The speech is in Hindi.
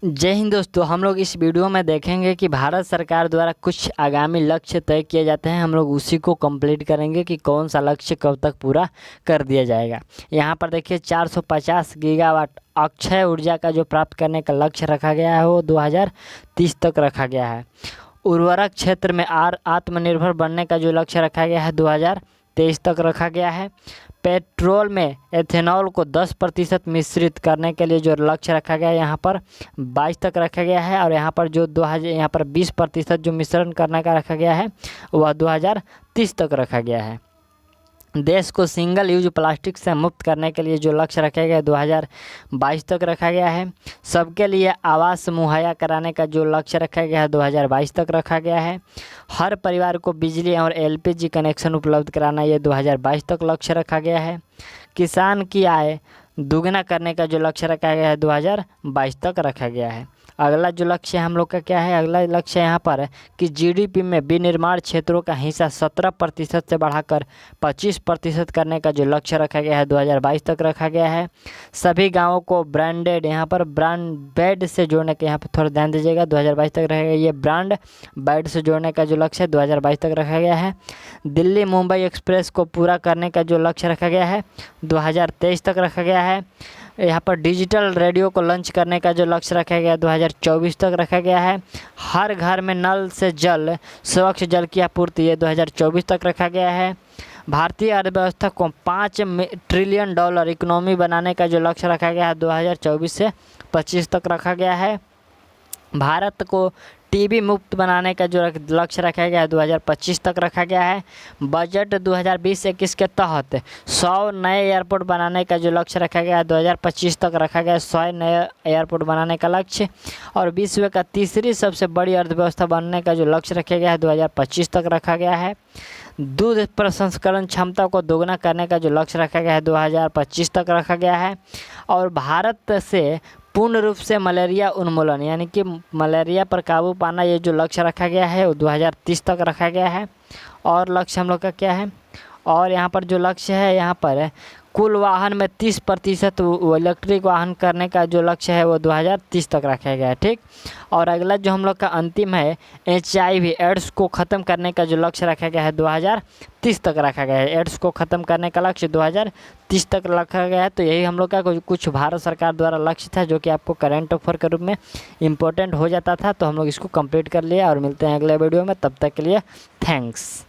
जय हिंद दोस्तों, हम लोग इस वीडियो में देखेंगे कि भारत सरकार द्वारा कुछ आगामी लक्ष्य तय किए जाते हैं। हम लोग उसी को कंप्लीट करेंगे कि कौन सा लक्ष्य कब तक पूरा कर दिया जाएगा। यहाँ पर देखिए 450 गीगावाट अक्षय ऊर्जा का जो प्राप्त करने का लक्ष्य रखा गया है वो 2030 तक रखा गया है। उर्वरक क्षेत्र में आत्मनिर्भर बनने का जो लक्ष्य रखा गया है 2023 तक रखा गया है। पेट्रोल में एथेनॉल को 10% मिश्रित करने के लिए जो लक्ष्य रखा गया है यहाँ पर 22 तक रखा गया है। और यहाँ पर जो 20% जो मिश्रण करने का रखा गया है वह 2030 तक रखा गया है। देश को सिंगल यूज प्लास्टिक से मुक्त करने के लिए जो लक्ष्य रखा गया है 2022 तक रखा गया है। सबके लिए आवास मुहैया कराने का जो लक्ष्य रखा गया है 2022 तक रखा गया है। हर परिवार को बिजली और एलपीजी कनेक्शन उपलब्ध कराना ये 2022 तक लक्ष्य रखा गया है। किसान की आय दुगना करने का जो लक्ष्य रखा गया है 2022 तक रखा गया है। अगला जो लक्ष्य हम लोग का क्या है, अगला लक्ष्य यहाँ पर है कि जीडीपी में विनिर्माण क्षेत्रों का हिस्सा 17% से बढ़ाकर 25% करने का जो लक्ष्य रखा गया है 2022 तक रखा गया है। सभी गांवों को ब्रांडेड यहाँ पर ब्रांड से जोड़ने के, यहाँ पर थोड़ा ध्यान दीजिएगा, 2022 तक रहेगा। ये ब्रांड बेड से जोड़ने का जो लक्ष्य है 2022 तक रखा गया है। दिल्ली मुंबई एक्सप्रेस को पूरा करने का जो लक्ष्य रखा गया है 2023 तक रखा गया है। यहाँ पर डिजिटल रेडियो को लॉन्च करने का जो लक्ष्य रखा गया है 2024 तक रखा गया है। हर घर में नल से जल, स्वच्छ जल की आपूर्ति ये 2024 तक रखा गया है। भारतीय अर्थव्यवस्था को $5 ट्रिलियन इकोनॉमी बनाने का जो लक्ष्य रखा गया है 2024 से 25 तक रखा गया है। भारत को टीबी मुक्त बनाने का जो लक्ष्य रखा गया है 2025 तक रखा गया है। बजट 2020-21 के तहत 100 नए एयरपोर्ट बनाने का जो लक्ष्य रखा गया है 2025 तक रखा गया है, 100 नए एयरपोर्ट बनाने का लक्ष्य। और विश्व का तीसरी सबसे बड़ी अर्थव्यवस्था बनने का जो लक्ष्य रखा गया है 2025 तक रखा गया है। दूध प्रसंस्करण क्षमता को दोगुना करने का जो लक्ष्य रखा गया है 2025 तक रखा गया है। और भारत से पूर्ण रूप से मलेरिया उन्मूलन यानी कि मलेरिया पर काबू पाना ये जो लक्ष्य रखा गया है वो 2030 तक रखा गया है। और लक्ष्य हम लोग का क्या है, और यहाँ पर जो लक्ष्य है यहाँ पर कुल वाहन में 30% इलेक्ट्रिक वाहन करने का जो लक्ष्य है वो 2030 तक रखा गया है। ठीक। और अगला जो हम लोग का अंतिम है HIV एड्स को ख़त्म करने का जो लक्ष्य रखा गया है 2030 तक रखा गया है। एड्स को ख़त्म करने का लक्ष्य 2030 तक रखा गया है। तो यही हम लोग का कुछ भारत सरकार द्वारा लक्ष्य था जो कि आपको करंट अफेयर के रूप में इम्पोर्टेंट हो जाता था। तो हम लोग इसको कंप्लीट कर लिया और मिलते हैं अगले वीडियो में। तब तक के लिए थैंक्स।